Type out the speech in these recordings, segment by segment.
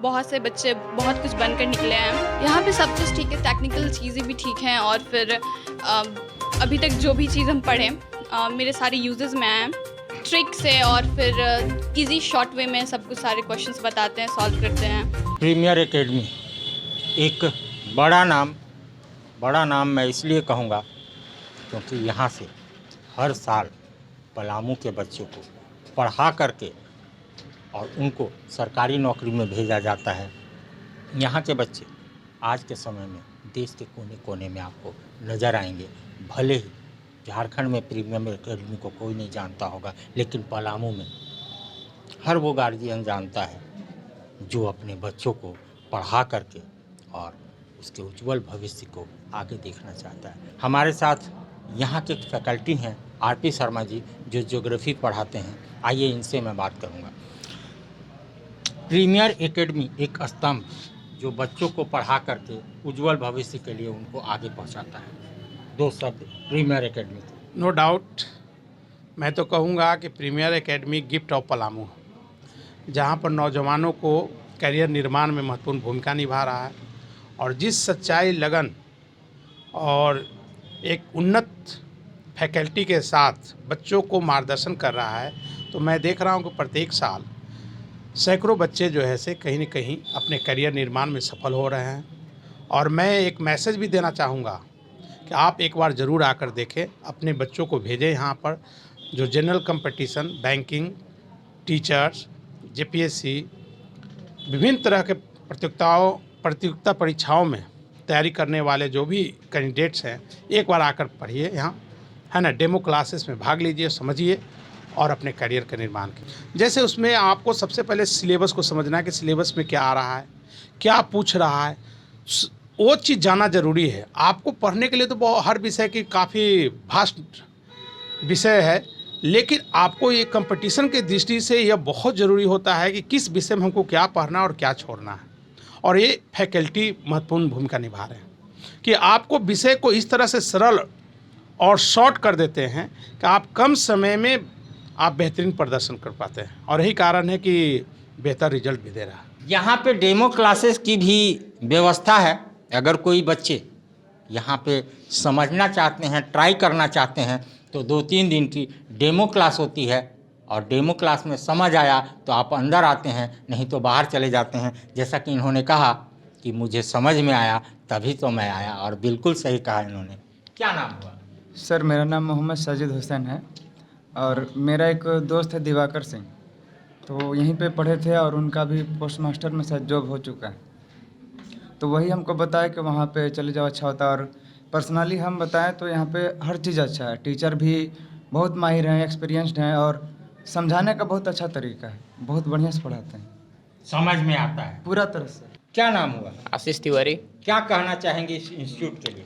बहुत से बच्चे बहुत कुछ बनकर निकले हैं। यहाँ पे सब कुछ ठीक है, टेक्निकल चीज़ें भी ठीक हैं और फिर अभी तक जो भी चीज़ हम पढ़े मेरे सारे यूजेस में आए हैं। ट्रिक से और फिर इजी शॉर्ट वे में सब कुछ सारे क्वेश्चंस बताते हैं, सॉल्व करते हैं। प्रीमियर एकेडमी एक बड़ा नाम मैं इसलिए कहूँगा क्योंकि यहाँ से हर साल पलामू के बच्चों को पढ़ा करके और उनको सरकारी नौकरी में भेजा जाता है। यहाँ के बच्चे आज के समय में देश के कोने कोने में आपको नज़र आएंगे। भले ही झारखंड में प्रीमियर एकेडमी को कोई नहीं जानता होगा, लेकिन पलामू में हर वो गार्जियन जानता है जो अपने बच्चों को पढ़ा करके और उसके उज्जवल भविष्य को आगे देखना चाहता है। हमारे साथ यहाँ के फैकल्टी हैं आरपी शर्मा जी, जो ज्योग्राफी पढ़ाते हैं। आइए इनसे मैं बात करूँगा। प्रीमियर एकेडमी एक स्तंभ जो बच्चों को पढ़ा करके उज्जवल भविष्य के लिए उनको आगे पहुँचाता है। दो शब्द प्रीमियर एकेडमी। नो डाउट मैं तो कहूँगा कि premier academy gift of Palamu, जहाँ पर नौजवानों को करियर निर्माण में महत्वपूर्ण भूमिका निभा रहा है और जिस सच्चाई, लगन और एक उन्नत फैकल्टी के साथ बच्चों को मार्गदर्शन कर रहा है, तो मैं देख रहा हूँ कि प्रत्येक साल सैकड़ों बच्चे जो है से कहीं न कहीं अपने करियर निर्माण में सफल हो रहे हैं। और मैं एक मैसेज भी देना चाहूँगा कि आप एक बार ज़रूर आकर देखें, अपने बच्चों को भेजें यहाँ पर, जो general competition, banking, teachers, JPSC, विभिन्न तरह के प्रतियोगिता परीक्षाओं में तैयारी करने वाले जो भी कैंडिडेट्स हैं, एक बार आकर पढ़िए यहाँ, है ना। डेमो क्लासेस में भाग लीजिए, समझिए और अपने करियर का निर्माण कीजिए। जैसे उसमें आपको सबसे पहले सिलेबस को समझना है कि सिलेबस में क्या आ रहा है, क्या पूछ रहा है, वो चीज़ जानना ज़रूरी है। आपको पढ़ने के लिए तो हर विषय की काफ़ी वास्ट विषय है, लेकिन आपको ये कंपटीशन के दृष्टि से यह बहुत ज़रूरी होता है कि किस विषय में हमको क्या पढ़ना और क्या छोड़ना है। और ये फैकल्टी महत्वपूर्ण भूमिका निभा रहे हैं कि आपको विषय को इस तरह से सरल और शॉर्ट कर देते हैं कि आप कम समय में आप बेहतरीन प्रदर्शन कर पाते हैं, और यही कारण है कि बेहतर रिजल्ट भी दे रहा है। यहाँ पे डेमो क्लासेस की भी व्यवस्था है। अगर कोई बच्चे यहाँ पे समझना चाहते हैं, ट्राई करना चाहते हैं, तो 2-3 दिन की डेमो क्लास होती है और डेमो क्लास में समझ आया तो आप अंदर आते हैं, नहीं तो बाहर चले जाते हैं। जैसा कि इन्होंने कहा कि मुझे समझ में आया तभी तो मैं आया, और बिल्कुल सही कहा इन्होंने। क्या नाम हुआ? सर मेरा नाम मोहम्मद साजिद हुसैन है और मेरा एक दोस्त है दिवाकर सिंह, तो यहीं पे पढ़े थे और उनका भी पोस्ट मास्टर में शायद जॉब हो चुका है। तो वही हमको बताया कि वहाँ पे चले जाओ, अच्छा होता है। और पर्सनली हम बताएं तो यहाँ पे हर चीज़ अच्छा है, टीचर भी बहुत माहिर हैं, एक्सपीरियंस्ड हैं और समझाने का बहुत अच्छा तरीका है, बहुत बढ़िया से पढ़ाते हैं, समझ में आता है पूरा तरह से। क्या नाम हुआ? आशीष तिवारी। क्या कहना चाहेंगे इस इंस्टीट्यूट के लिए?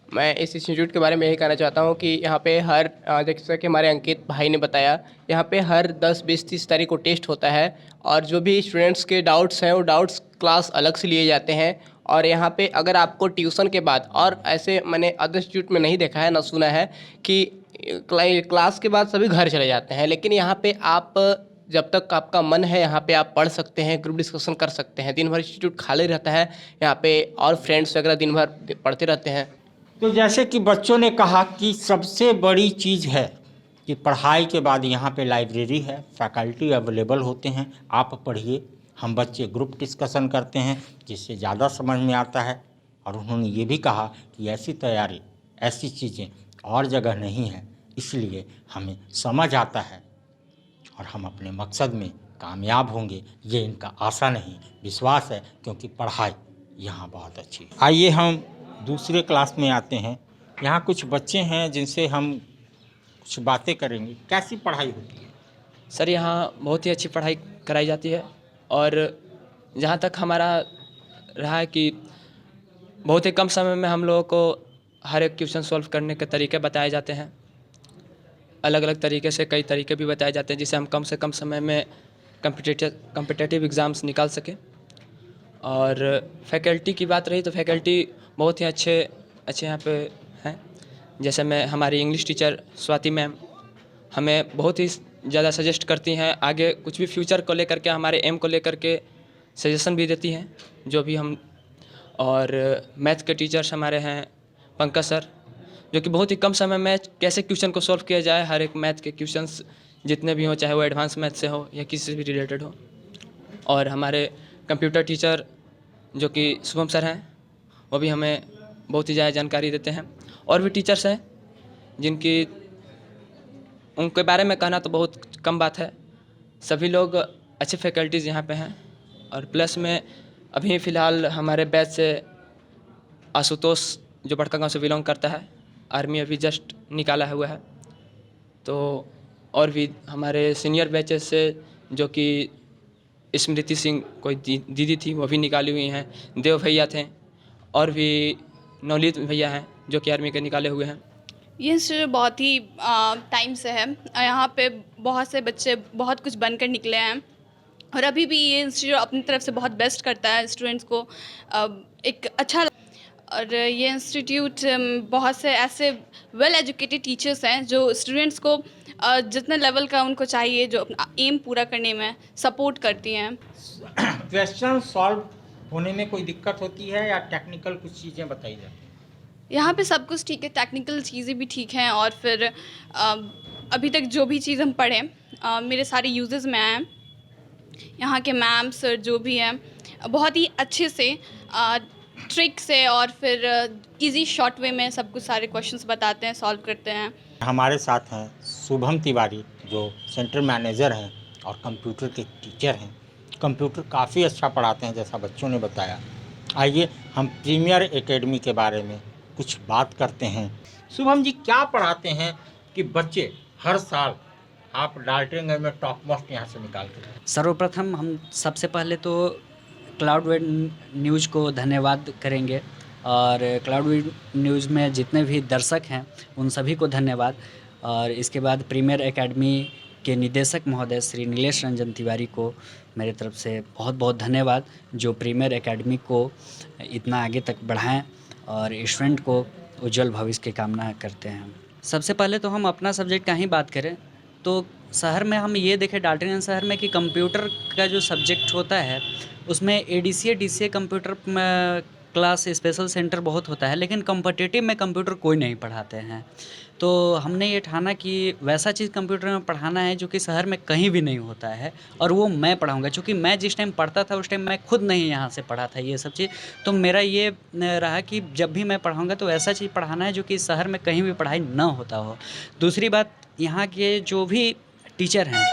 मैं इस इंस्टीट्यूट के बारे में यही कहना चाहता हूँ कि यहाँ पे हर जैसा कि हमारे अंकित भाई ने बताया, यहाँ पे हर 10, 20, 30 तारीख को टेस्ट होता है और जो भी स्टूडेंट्स के डाउट्स हैं वो डाउट्स क्लास अलग से लिए जाते हैं। और यहाँ पे अगर आपको ट्यूशन के बाद, और ऐसे मैंने अदर इंस्टीट्यूट में नहीं देखा है ना सुना है कि क्लास के बाद सभी घर चले जाते हैं, लेकिन यहाँ पे आप जब तक आपका मन है यहाँ पे आप पढ़ सकते हैं, ग्रुप डिस्कशन कर सकते हैं। दिन भर इंस्टीट्यूट खाली रहता है यहाँ पे और फ्रेंड्स वगैरह दिन भर पढ़ते रहते हैं। तो जैसे कि बच्चों ने कहा कि सबसे बड़ी चीज़ है कि पढ़ाई के बाद यहाँ पे लाइब्रेरी है, फैकल्टी अवेलेबल होते हैं, आप पढ़िए। हम बच्चे ग्रुप डिस्कशन करते हैं जिससे ज़्यादा समझ में आता है। और उन्होंने ये भी कहा कि ऐसी तैयारी, ऐसी चीज़ें और जगह नहीं है, इसलिए हमें समझ आता है और हम अपने मकसद में कामयाब होंगे, ये इनका आशा नहीं विश्वास है, क्योंकि पढ़ाई यहाँ बहुत अच्छी है। आइए हम दूसरे क्लास में आते हैं। यहाँ कुछ बच्चे हैं जिनसे हम कुछ बातें करेंगे। कैसी पढ़ाई होती है? सर यहाँ बहुत ही अच्छी पढ़ाई कराई जाती है और जहाँ तक हमारा रहा है कि बहुत ही कम समय में हम लोगों को हर एक क्वेश्चन सॉल्व करने के तरीके बताए जाते हैं। अलग अलग तरीके से कई तरीके भी बताए जाते हैं जिससे हम कम से कम समय में कम्पिटिटिव एग्ज़ाम्स निकाल सकें। और फैकल्टी की बात रही तो फैकल्टी बहुत ही अच्छे यहाँ पे हैं। जैसे मैं हमारी इंग्लिश टीचर स्वाति मैम हमें बहुत ही ज़्यादा सजेस्ट करती हैं, आगे कुछ भी फ्यूचर को लेकर के, हमारे एम को लेकर के सजेशन भी देती हैं जो भी हम। और मैथ के टीचर्स हमारे हैं पंकज सर, जो कि बहुत ही कम समय में कैसे क्वेश्चन को सॉल्व किया जाए, हर एक मैथ के क्वेश्चंस जितने भी हों, चाहे वो एडवांस मैथ से हो या किसी से भी रिलेटेड हो। और हमारे कंप्यूटर टीचर जो कि शुभम सर हैं, वो भी हमें बहुत ही ज़्यादा जानकारी देते हैं। और भी टीचर्स हैं जिनकी उनके बारे में कहना तो बहुत कम बात है। सभी लोग अच्छे फैकल्टीज़ यहाँ पे हैं। और प्लस में अभी फ़िलहाल हमारे बैच से आशुतोष जो बड़का गांव से बिलोंग करता है, आर्मी अभी जस्ट निकाला हुआ है। तो और भी हमारे सीनियर बैचेस से जो कि स्मृति सिंह कोई दीदी थी, वो भी निकाली हुई हैं। देव भैया थे, और भी नवनीत भैया हैं जो कि आर्मी के निकाले हुए हैं। ये इंस्टीट्यूट बहुत ही टाइम से है। यहाँ पे बहुत से बच्चे बहुत कुछ बनकर निकले हैं, और अभी भी ये इंस्टीट्यूट अपनी तरफ से बहुत बेस्ट करता है स्टूडेंट्स को एक अच्छा। और ये इंस्टीट्यूट बहुत से ऐसे वेल एजुकेटेड टीचर्स हैं जो स्टूडेंट्स को जितने लेवल का उनको चाहिए, जो अपना एम पूरा करने में सपोर्ट करती हैं। क्वेश्चन सॉल्व होने में कोई दिक्कत होती है या टेक्निकल कुछ चीज़ें बताई जाती हैं? यहाँ पे सब कुछ ठीक है, टेक्निकल चीज़ें भी ठीक हैं, और फिर अभी तक जो भी चीज़ हम पढ़े मेरे सारे यूजेस में आए हैं। यहाँ के मैम सर जो भी हैं बहुत ही अच्छे से ट्रिक से और फिर इजी शॉर्ट वे में सब कुछ सारे क्वेश्चंस बताते हैं, सॉल्व करते हैं। हमारे साथ हैं शुभम तिवारी जो सेंटर मैनेजर हैं और कंप्यूटर के टीचर हैं। कंप्यूटर काफ़ी अच्छा पढ़ाते हैं जैसा बच्चों ने बताया। आइए हम प्रीमियर एकेडमी के बारे में कुछ बात करते हैं। शुभम जी, क्या पढ़ाते हैं कि बच्चे हर साल आप डाल्टनगंज में टॉप मोस्ट यहाँ से निकाल के? सर्वप्रथम हम सबसे पहले तो क्लाउडवेड न्यूज़ को धन्यवाद करेंगे, और क्लाउडवेड न्यूज़ में जितने भी दर्शक हैं उन सभी को धन्यवाद। और इसके बाद प्रीमियर एकेडमी के निदेशक महोदय श्री नीलेश रंजन तिवारी को मेरे तरफ से बहुत बहुत धन्यवाद, जो प्रीमियर एकेडमी को इतना आगे तक बढ़ाएं और स्टूडेंट को उज्जवल भविष्य की कामना करते हैं। सबसे पहले तो हम अपना सब्जेक्ट का ही बात करें तो शहर में हम ये देखें डाल्टनगंज शहर में कि कंप्यूटर का जो सब्जेक्ट होता है उसमें ADCA DCA computer class special centre बहुत होता है, लेकिन कॉम्पिटिटिव में कंप्यूटर कोई नहीं पढ़ाते हैं। तो हमने ये ठाना कि वैसा चीज़ कंप्यूटर में पढ़ाना है जो कि शहर में कहीं भी नहीं होता है, और वो मैं पढ़ाऊँगा। क्योंकि मैं जिस टाइम पढ़ता था उस टाइम मैं खुद नहीं यहाँ से पढ़ा था ये सब चीज़, तो मेरा ये रहा कि जब भी मैं पढ़ाऊँगा तो ऐसा चीज़ पढ़ाना है जो कि शहर में कहीं भी पढ़ाई ना होता हो। दूसरी बात, यहाँ के जो भी टीचर हैं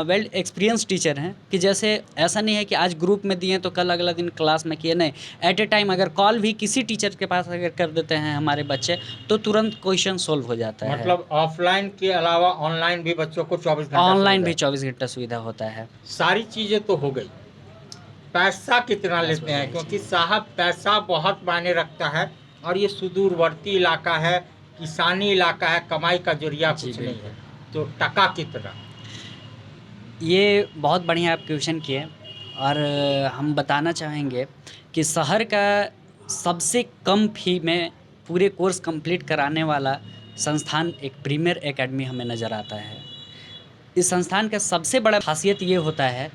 वेल एक्सपीरियंस टीचर हैं, कि जैसे ऐसा नहीं है कि आज ग्रुप में दिए तो कल अगला दिन क्लास में किए, नहीं, एट ए टाइम अगर कॉल भी किसी टीचर के पास अगर कर देते हैं हमारे बच्चे तो तुरंत क्वेश्चन सोल्व हो जाता है। मतलब ऑफलाइन के अलावा ऑनलाइन भी बच्चों को 24 घंटा ऑनलाइन भी 24 घंटा सुविधा होता है। सारी चीज़ें तो हो गई, पैसा कितना लेते हैं? क्योंकि साहब पैसा बहुत मायने रखता है, और ये सुदूरवर्ती इलाका है, किसानी इलाका है, कमाई का जरिया कुछ नहीं है, तो टका कितना? ये बहुत बढ़िया आप क्वेश्चन किए, और हम बताना चाहेंगे कि शहर का सबसे कम फी में पूरे कोर्स कंप्लीट कराने वाला संस्थान एक प्रीमियर एकेडमी हमें नज़र आता है। इस संस्थान का सबसे बड़ा खासियत ये होता है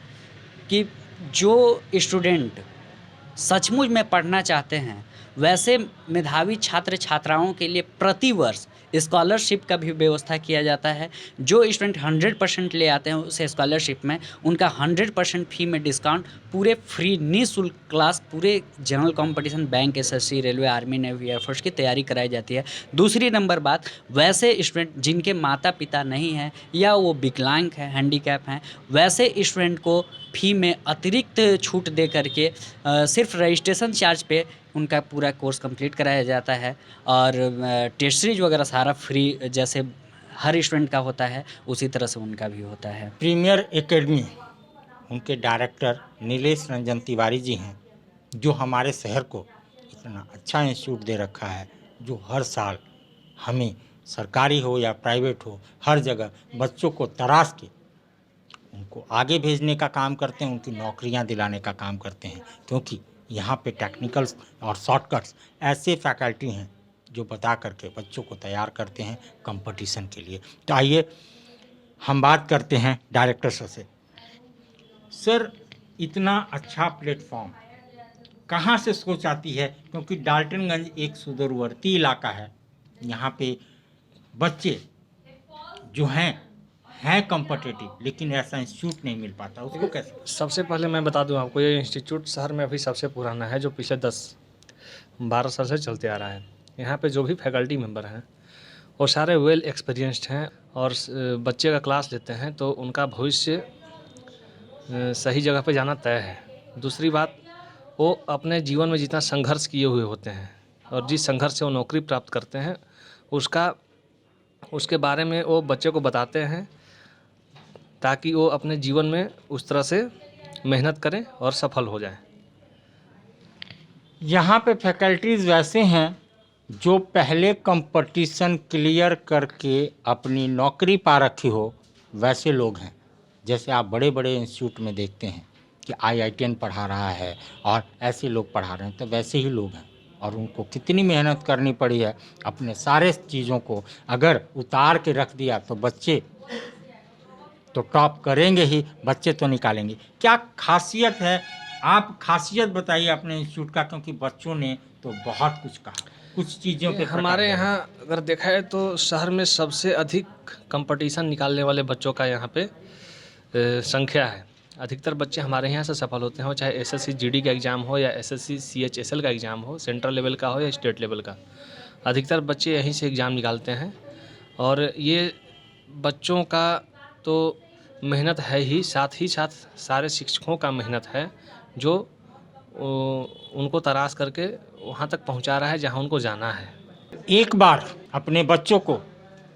कि जो स्टूडेंट सचमुच में पढ़ना चाहते हैं वैसे मेधावी छात्र छात्राओं के लिए प्रति वर्ष स्कॉलरशिप का भी व्यवस्था किया जाता है। जो स्टूडेंट 100% ले आते हैं उस स्कॉलरशिप में उनका 100% फ़ी में डिस्काउंट, पूरे फ्री निःशुल्क क्लास, पूरे general competition, bank, SSC, railway, army, navy, air force की तैयारी कराई जाती है। दूसरी नंबर बात, वैसे स्टूडेंट जिनके माता पिता नहीं हैं या वो विकलांग हैं, हैंडीकैप हैं, वैसे स्टूडेंट को फ़ी में अतिरिक्त छूट दे करके सिर्फ रजिस्ट्रेशन चार्ज पे उनका पूरा कोर्स कंप्लीट कराया जाता है, और टेस्ट सीरीज वगैरह सारा फ्री, जैसे हर स्टूडेंट का होता है उसी तरह से उनका भी होता है। प्रीमियर एकेडमी, उनके डायरेक्टर नीलेश रंजन तिवारी जी हैं, जो हमारे शहर को इतना अच्छा इंस्टीट्यूट दे रखा है, जो हर साल हमें सरकारी हो या प्राइवेट हो हर जगह बच्चों को तराश के उनको आगे भेजने का काम करते हैं, उनकी नौकरियां दिलाने का काम करते हैं। क्योंकि यहाँ पे टेक्निकल्स और शॉर्टकट्स ऐसे फैकल्टी हैं जो बता करके बच्चों को तैयार करते हैं कंपटीशन के लिए। तो आइए हम बात करते हैं डायरेक्टर सर से। सर, इतना अच्छा प्लेटफॉर्म कहाँ से सोच आती है, क्योंकि डाल्टनगंज एक सुदूरवर्ती इलाका है। यहाँ पे बच्चे जो हैं कम्पिटिटिव, लेकिन ऐसा इंस्टीट्यूट नहीं मिल पाता, उसको कैसे? सबसे पहले मैं बता दूं आपको, ये इंस्टीट्यूट शहर में अभी सबसे पुराना है, जो पिछले 10-12 साल से चलते आ रहा है। यहाँ पे जो भी फैकल्टी मेंबर हैं वो सारे वेल एक्सपीरियंस्ड हैं और बच्चे का क्लास लेते हैं तो उनका भविष्य सही जगह पे जाना तय है। दूसरी बात, वो अपने जीवन में जितना संघर्ष किए हुए होते हैं और जिस संघर्ष से वो नौकरी प्राप्त करते हैं उसके बारे में वो बच्चे को बताते हैं, ताकि वो अपने जीवन में उस तरह से मेहनत करें और सफल हो जाएं। यहाँ पे फैकल्टीज़ वैसे हैं जो पहले कंपटीशन क्लियर करके अपनी नौकरी पा रखी हो, वैसे लोग हैं। जैसे आप बड़े बड़े इंस्टीट्यूट में देखते हैं कि IITN पढ़ा रहा है और ऐसे लोग पढ़ा रहे हैं, तो वैसे ही लोग हैं। और उनको कितनी मेहनत करनी पड़ी है, अपने सारे चीज़ों को अगर उतार के रख दिया तो बच्चे तो टॉप करेंगे ही, बच्चे तो निकालेंगे। क्या खासियत है, आप खासियत बताइए अपने इंस्टीट्यूट का, क्योंकि बच्चों ने तो बहुत कुछ कहा, कुछ चीज़ों पे हमारे यहाँ अगर देखा है तो शहर में सबसे अधिक कंपटीशन निकालने वाले बच्चों का यहाँ पे संख्या है। अधिकतर बच्चे हमारे यहाँ से सफल होते हैं, चाहे SSC GD का एग्ज़ाम हो या SSC CHSL का एग्ज़ाम हो, सेंट्रल लेवल का हो या स्टेट लेवल का, अधिकतर बच्चे यहीं से एग्ज़ाम निकालते हैं। और ये बच्चों का तो मेहनत है ही, साथ ही साथ सारे शिक्षकों का मेहनत है, जो उनको तराश करके वहाँ तक पहुँचा रहा है जहाँ उनको जाना है। एक बार अपने बच्चों को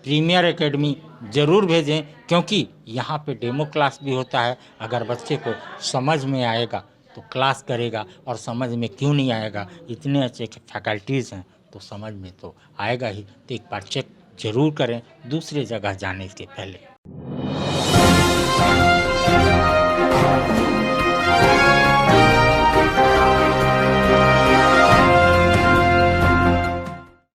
प्रीमियर एकेडमी ज़रूर भेजें, क्योंकि यहाँ पे डेमो क्लास भी होता है। अगर बच्चे को समझ में आएगा तो क्लास करेगा, और समझ में क्यों नहीं आएगा, इतने अच्छे फैकल्टीज़ हैं तो समझ में तो आएगा ही। तो एक बार चेक ज़रूर करें दूसरे जगह जाने के पहले।